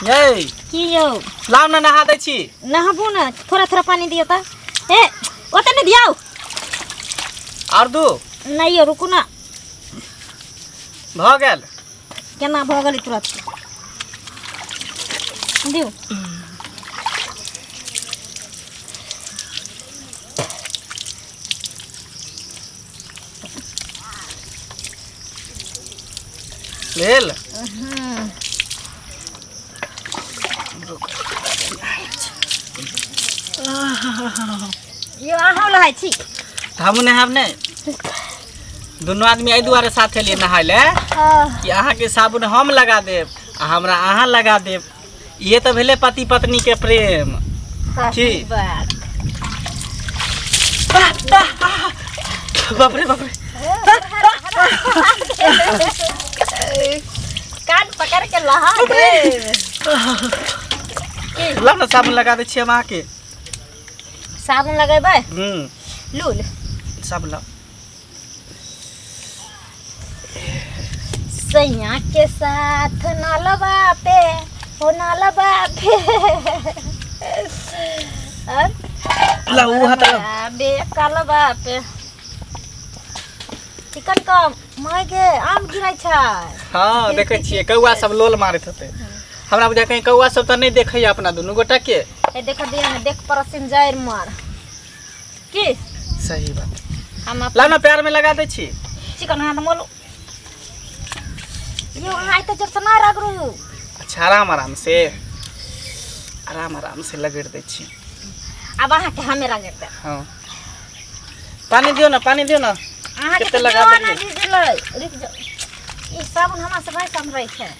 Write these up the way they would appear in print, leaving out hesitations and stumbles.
ये की यौ लाओ ना नहा दै छी नहाबू ना थोड़ा थोड़ा पानी दियो त ए ओते नहीं दियो और दू नहीं यौ रुकू ना भ गेल केना भ गेल तुरंत दियो लेल यो अहाँ लहाय छी हम नहाब नहीं दोनों आदमी एहि दुआरे साथ एलिए नहाय ले कि अहाँ के साबुन हम लगा देब आ हमरा अहाँ लगा देब ये तो भेले पति पत्नी के प्रेम की बात बाप रे कान पकड़ के लहा दे ला ना साबुन लगा दे छी हम अहाँ के साबुन लगेबै लूल साबुन ला सैया के साथ नालबा पे हो नालबा पे ला वो हाथ बे कालबा पे चिकन का मायगे आम गिरै छै हाँ देखे छिए कौआ सब लोल मारत होते हमरा बुझा कहीं कौआ सब तो नहीं देखे अपना दोनों गोटा के ए देख दिया ने देख परसिन जायर मार की सही बात हम ला ना पैर में लगा दे छी चिकन हाथ मोलू यो आइ त जब ना रगरू अच्छा आराम से लगेड़ दे छी अब अहाँ के हमें रगड़ दे हाँ पानी दियो ना अहाँ के कितने तो लगा ना देलिए रुक जा ई साबुन हमरा से भाई कम रही छै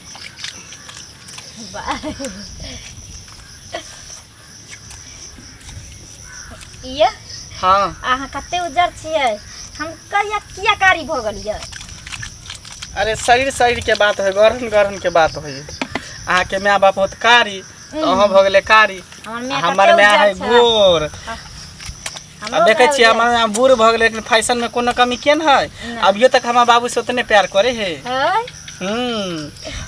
ये हाँ अहाँ कते उजर छियै हम कहिया किया कारी भ गेलियै अरे शरीर के बात है गरहन के बात है अहाँ के माय बाप होत कारी तो अहाँ भ गेले कारी हमर माय है गोर अब देखे छी हमारे यहाँ बूढ़ भ गेले लेकिन फैशन में कोनो कमी केन है अभियो तक हमार बाबू से उतने प्यार करे है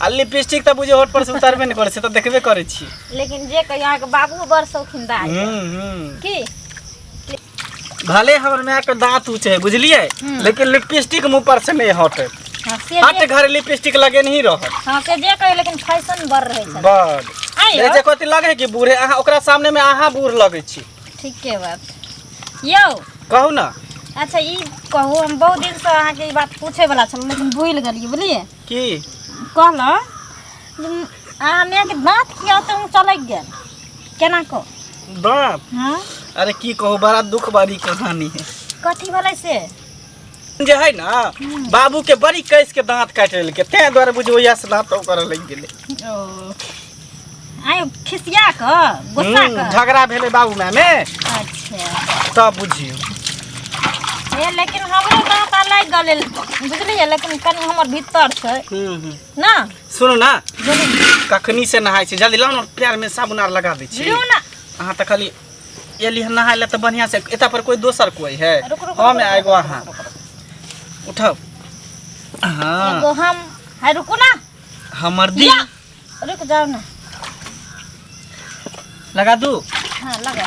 आ लिपस्टिक तो बुझे होठ पर से उतारबे नहीं करे से तो देखबे करे छी लेकिन जे कहियो अहाँ के बाबू बड़ शौकीनदार की भले हमर माय के दांत ऊंचे है बुझलिए लेकिन लिपस्टिक मुंह पर से नहीं हटे हट घर लिपस्टिक लगे नहीं रहत हां से जे कहे लेकिन फैशन बढ़ रहे छै बड़ जे कथि लगे कि बूढ़े अहाँ ओकरा सामने में अहाँ बूढ़ लगे छी ठीक के बात यो कहू ना अच्छा ई कहू हम बहुत दिन से अहाँ के ई बात पूछे वाला छल लेकिन भूल गेलिए बुझलिए की कहला अहाँ में के दांत किया तो चले गेल केना को दांत हां अरे की कहू बड़ा दुख भरी कहानी है कथी वाला से जे है ना बाबू के बड़ी कैस के दांत काट लेके ते द्वारा बुझो या से दांत कर लग गेले ओ आय खिसिया क गुस्सा क झगड़ा भेले बाबू माय में अच्छा तब बुझियो ए लेकिन हमरो दांत अलग गले बुझलिए लेकिन कनी हमर भीतर छै ना सुनो ना कखनी से नहाय छी जल्दी लाओ ना पैर में साबुन आर लगा दे छी लियो ना अहाँ त खाली एली नहाय ले त बढ़िया से एता पर कोई दोसर कोई है हम आएगो अहाँ उठाओ हां एगो हम है रुको ना हमर दी रुक जाओ ना लगा दू हां लगा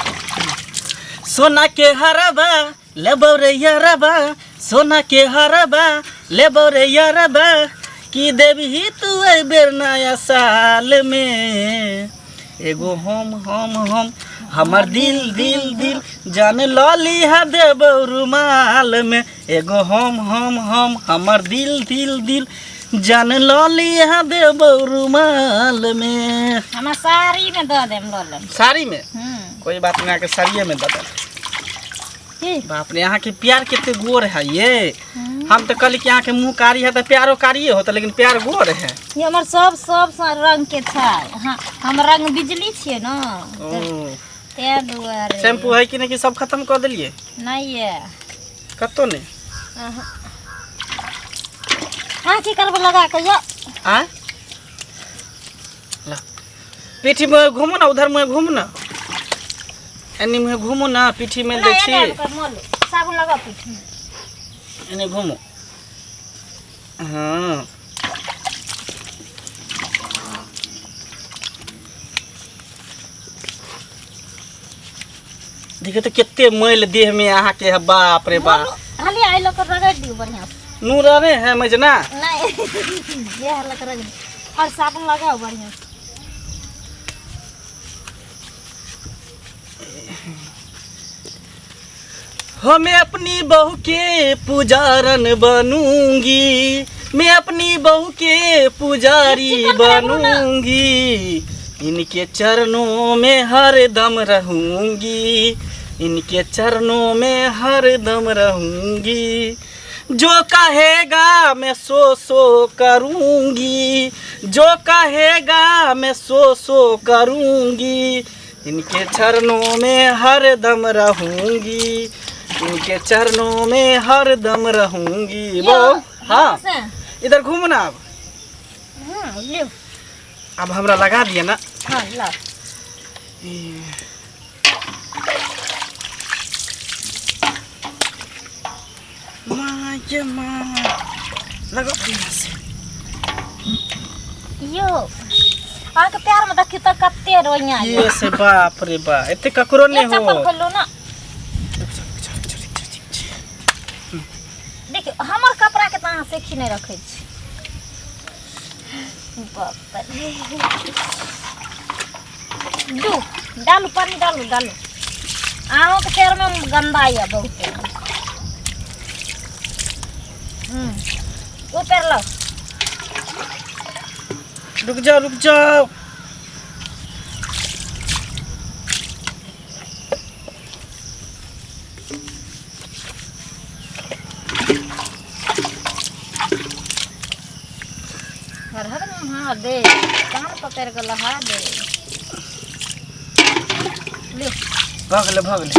सोना के हरबा लेबो रे यारबा सोना के हरबा लेबो रे यारबा की देबही तू ए बेर नया साल में एगो हम हमर दिल जान लली है देबो रुमाल में एगो हम हमर दिल जान लली है देबो रुमाल में हम साड़ी में द देम ललन साड़ी में कोई बात नहीं आके साड़िए में दे की बाप रे यहाँ के प्यार कितने गोर है ये हम तो कहली कि यहाँ के मुंह कारी है तो प्यारो कारिए होता लेकिन प्यार गोर है ये हमर सब रंग के छै हां हम रंग बिजली छिए ना ते दुआरे शैम्पू है कि नहीं कि सब खत्म कर दिलिए नहीं है कतो नहीं हां की करब लगा के यो आ ला पीठी में घूमो ना उधर में घूम ना एनी में घूमो ना पीठी में दे छी साबुन लगा पीठी में एने घूमो हाँ देखे तो कितने मैल देह में अहाँ के है, बाप रे बाप। हाली आई लोग रगड़ दियो बढ़िया से। नूर रे है मजना नहीं ये हाल कर रगड़ और साबुन लगाओ बढ़िया से। हो मैं अपनी बहू के पुजारन बनूंगी, मैं अपनी बहू के पुजारी बनूंगी, इनके चरणों में हर दम रहूंगी, इनके चरणों में हर दम रहूंगी, जो कहेगा मैं सो करूंगी, जो कहेगा मैं सो करूंगी, इनके चरणों में हर दम रहूंगी, इनके चरणों में हर दम रहूंगी। वो हाँ इधर घूमना अब। ले अब हमरा लगा दिया ना। हाँ ला माँ ये माँ लगा दिया से। यो आके प्यार में देखी तो कत्ते रोइया ये से बाप रे बाप इतने ककरो नहीं हो। चप्पल खोल लो ना। देखिए हमर कपड़ा के तहाँ से खीने रखे छी। बाप रे दू डालू पानी डालू डालू। आहो के पैर में गंदा है बहुत। वो पैर लो। रुक जाओ रुक जाओ। हाँ दे कान पकड़ के लहा दे। ले भागले भागले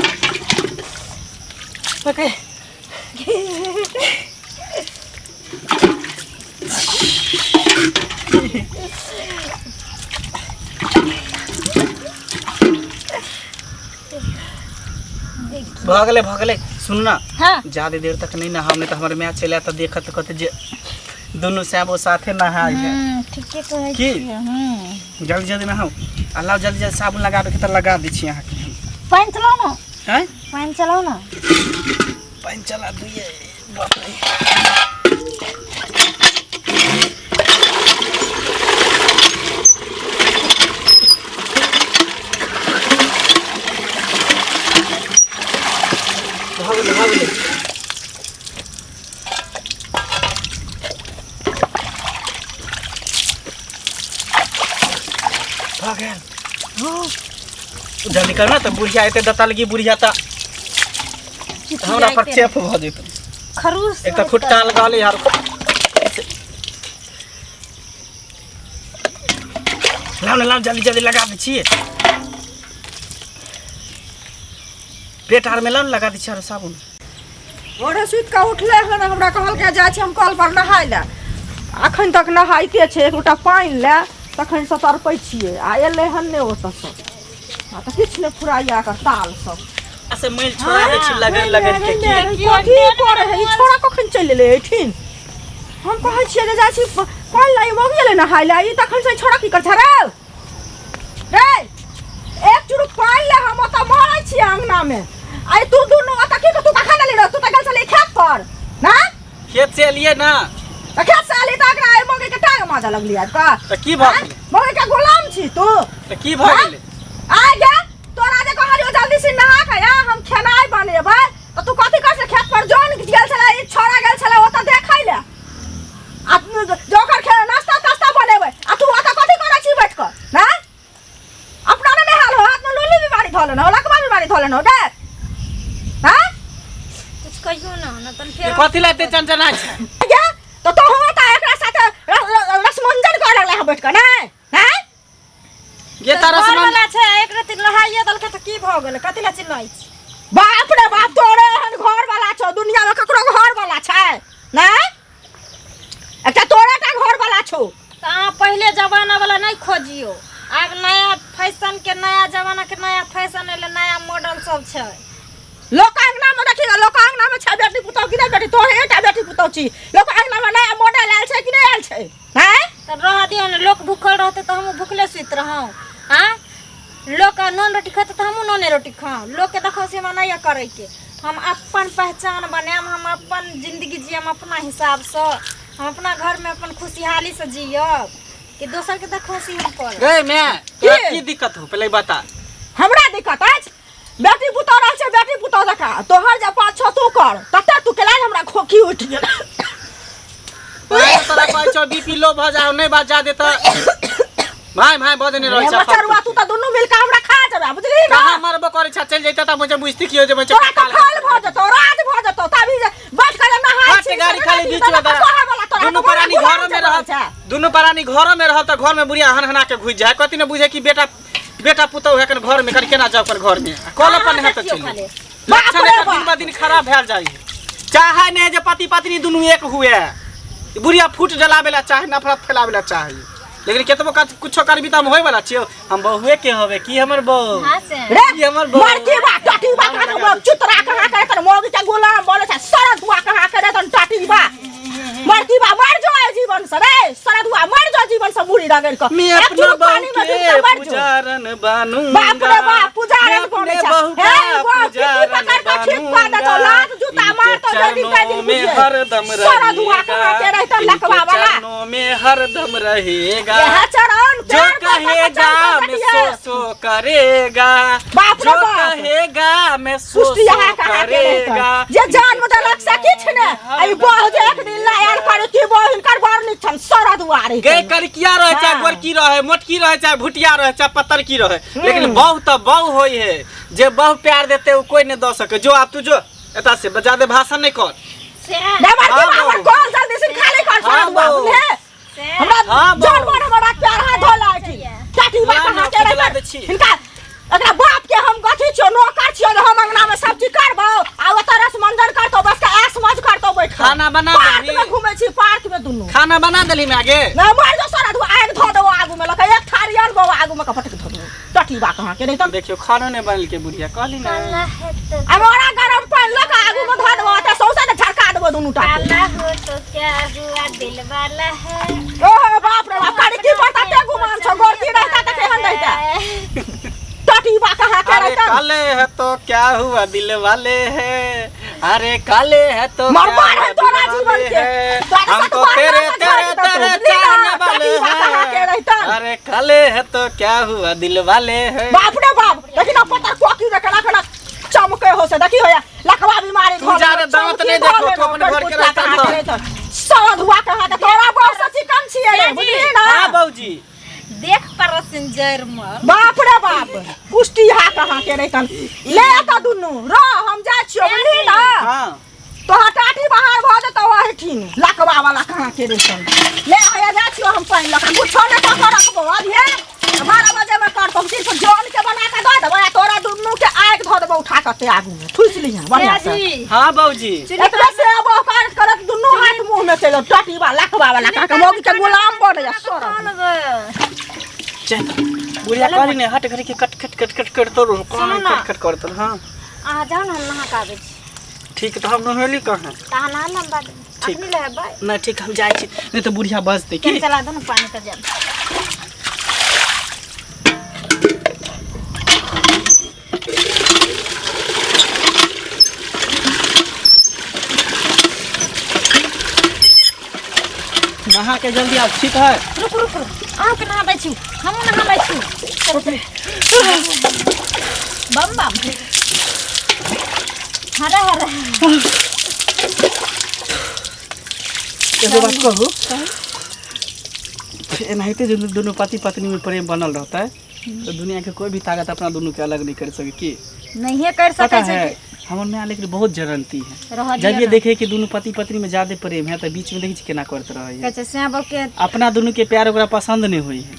पकड़। भागले भागले सुनना। हाँ ज्यादा देर तक नहीं नहा, तो हमारे मैच चला तो देखा तो कहते जे दोनों से वो साथे नहा है। ठीक है तो है की जल्दी जल्दी नहाओ। अल्लाह जल्दी जल्दी साबुन लगा दे तो लगा दी छी यहाँ के। पानी चलाओ ना। हैं पानी चलाओ ना। पानी चला दिए बाप रे। भागले भागले जल्दी करना तो बुढ़िया आते दता लगी बुढ़िया ता हमरा पर चेप भ जेत। खरूस एक तो खुट्टा लगा ले यार। लाओ लाओ जल्दी जल्दी लगा दी छिए। पेट आर में लाओ लगा दी छिए साबुन। ओढ़े सुत के उठले हन हमरा कहल के जाय छी हम कल पर नहाय ले। अखन तक नहाइते छै एक लोटा पानी ले तखन से तरपै छियै आ एले हन ने ओतऽ से आ तऽ किछ ने फुराइया के ताल सब ऐसे मैल छोड़ा है छी लगन लगन के की कथी करे है ई छोड़ा कखन चलि एले एठिन। हम कहै छियै जे जाय छी पानी लाई मग गेले नहाय ले ई तखन से छोड़ा की कर छ रे एक चुरुक पानी ले हम ओतऽ मरै छी अंगना में। आई तू दुनु ओतऽ की तू कखन एले तू तऽ गेल छले खेत पर ना खेत से एलिए ना तो खेत से एली तऽ एकरा मगे के टांग माजा लगली आज का तो की भ गेलै। मगे के गुलाम छी तू तो की भ गेलै। आ गे तोरा जे कहलियो जल्दी से नहा के या हम खेनाई बनेबै तो तू कथि कर से खेत पर जोन गेल छले ई छोड़ा गेल छले ओतऽ देखै ले आ जोकर खे नाश्ता तास्ता बनेबै आ तू ओतऽ कथि करै छी बैठ के ना अपना ने हाल हो हाथ में लूली बीमारी धोले न लकवा बीमारी धोले न गे हां कुछ कहियो ना तन ये फिर कथि लाते चंचना छै गे तो होता एकरा साथे रसमंजन कर लगला बैठ के ना हैं ये तारा घर समान वाला छै एक रति नहाइए दल के त की भ गेल कथि ला चिल्लाई छी। बाप रे बाप तोरे हन घर वाला छौ दुनिया में ककरो घर वाला छै ना एकटा तोरे टा घर वाला छौ। त अहाँ पहिले जमाना वाला नहीं खोजियो आब नया फैशन के नया जमाना के नया फैशन एले नया मॉडल सब छै। लोकांगना में देखिए लोकांगना में छै बेटी पुतौ कि नहीं बेटी तोरे टा बेटी पुतौ छी लोकांगना में नया मॉडल आयल छै कि नहीं आयल छै हैं त रह दियो न लोग भूखल रहते त हम भूखले सुत रहौ। हां लोग का नॉन रोटी खाते तो हमू नॉने रोटी खाओ। लोग के देखो से मना करे के हम अपन पहचान बनाम, हम अपन जिंदगी जियम अपना हिसाब से, हम अपना घर में अपन खुशहाली से जियब कि दोसर के देखो से हम कर। रे मैं तोरा की दिक्कत हो पहले बता। हमरा दिक्कत अछि बेटी पुतौ रह छै, बेटी पुतौ जका तोहर जे पाँच छो तू कर तते तू केला हमरा खोखी उठ गेल। तोरा पाँच छो बीपी लो भ जाओ नहीं बात जा दे त भाई बदने रह जा। बचरुआ तू त दुनु मिल के हमरा खा जाबे बुझली ना। कहां मरबो करे छा चल जैता त मुझे बुझती की हो जे मुझे तोरा त खाल भ जतो, राज भ जतो, तभी बैठ के नहाय छी गाड़ी खाली बीच में दोनों प्राणी घर में रह, दोनों प्राणी घर में रह त घर में बुढ़िया हनहना के घुस जाए। कथि न बुझे कि बेटा पुतौ है कन घर में कर केना जाओ कर घर में कल अपन है त चली लक्षण दिन दिन खराब भेल जाई। चाहे ने जे पति पत्नी दुनु एक हुए बुढ़िया फूट जलावेला चाहे नफरत फैलावेला चाहे, लेकिन केतबो कुछो करबी त हम होय वाला छियो। हम बहुए के होवे की हमर बहू रे की हमर बहू मरती बा टाटी बा कहां चुतरा कहां करे त मोगी के गुलाम बोले छ सरद हुआ कहां करे त टाटी बा मरती बा मर जो जीवन से रे सरद हुआ मर जो जीवन से बुढ़ी रगड़ के मैं अपना बहू के पुजारन बनूं। बाप रे बाप पुजारन बने छ हे वो पुजारन पकड़ के ठीक पा दे तो लात जूता मार तो जल्दी कर दिन में हरदम सरद हुआ कहां के रह त लकवा वाला चरणों में हरदम रहेगा यह चरण जो कहेगा मैं सो करेगा, बाप रे जो बाप कहेगा मैं सो करेगा। जे जन्म देलक से किछ ने आई बहु जे एक दिन लायल करे की बहु हिनकर बर नि छन सरद वारी गए करिकिया रहे चाहे गोरकी रहे मोटकी रहे चाहे भुटिया रहे चाहे पत्थर की रहे, लेकिन बहु तो बहु होई है। जे बहु प्यार देते वो कोई नहीं दे सके। जो आप तू जो एता से ज्यादा भाषण नहीं कर दे मार के हमर कॉल जल्दी से खाली कर सरद बाबू ने हमरा जानवर हमरा प्यार हाथ धोला छी टाटी बा कहां के रह हिनका एकरा बाप के हम गथि छियो नौकर छियो हम अंगना में सब चीज करबो आ ओ तरस मंजन करतो बस के ऐस मौज करतो बैठ खाना बना पार्क में घूमे छी पार्क में दुनु खाना बना देली में आगे ना मार जो सरद आग धो दो आगू में लका एक थारियन बो आगू में कपट धो दो टाटी बा कहां के नहीं त देखियो खाना नहीं बनल के बुढ़िया कहली ना हमरा गरम पानी लगा आगू में धो दो त सौसा त झरका देबो दुनु टाटी काला हो तो क्या हुआ दिल वाला है। ओह बाप रे बाप काड़ी की पता ते गुमान छ गोरती रहता त केहन रहता टाटी बा कहां के अरे रहता काले है तो क्या हुआ दिल वाले है, अरे काले है तो मरवा है तोरा जीवन के हमको तेरे तेरे तेरे चाहने वाले हैं। अरे काले है तो क्या हुआ दिल वाले है। बाप रे बाप लेकिन पता कोकी रे कला कला चमके हो से देखी होया लकवा बीमारी तू जा रे दांत नहीं देखो तू अपने घर के रहता तो सद हुआ कहां के तोरा बहुत सच्ची कम छिए बुझली ना। हां बाबूजी देख पैसेंजर मर बाप रे बाप पुष्टि हा कहां के रहतन ले त दुनु र हम जा छियो बुझली ना। हां तो टाटी बाहर भ दे तो वही ठीन लकवा वाला कहां के रहतन ले आया जा छियो हम पानी लखन कुछो ने पकड़ रखबो अभिए 12 बजे में करतो सिर्फ जोन के बना के दे देबो तोरा दुनु के आग ध देबो उठा के आगू में ठुस लिया बढ़िया से। हां बाबूजी एकरा से अब कर करत दुनु हाथ मुंह में चलो टाटी वाला लकवा वाला का मोगी के गुलाम बन जा सोरा चल बुढ़िया कहली ने हट घर के कट कट कट कट कर तो कौन कट कट करत। हां आ जाओ ना नहा के आबे ठीक है तो हम नहेली कहां ताना लंबा अपनी ले भाई नहीं ठीक हम जाए छी नहीं तो बुढ़िया बस दे की चला दो ना पानी का जल नहा के जल्दी आप ठीक है। रुक रुक आ के नहा बैठी हम नहा बैठी बम बम हरा हरा एगो बात कहूँ एनाहिते जो दोनों पति पत्नी में प्रेम बनल रहता है तो दुनिया के कोई भी ताकत अपना दोनों के अलग नहीं कर सके की नहीं है कर पता सके है हमर में लेकिन बहुत जरनती है। रह जब ये देखे कि दोनों पति पत्नी में ज्यादा प्रेम है तो बीच में देखी केना करते रहे कहते से अब के अपना दोनों के प्यार ओकरा पसंद नहीं हुई है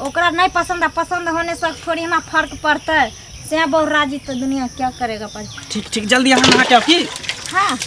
ओकरा नहीं पसंद होने से थोड़ी हमारा फर्क पड़ता है से बहुत राजी तो दुनिया क्या करेगा पर ठीक ठीक जल्दी यहाँ नहा के आओ की। हाँ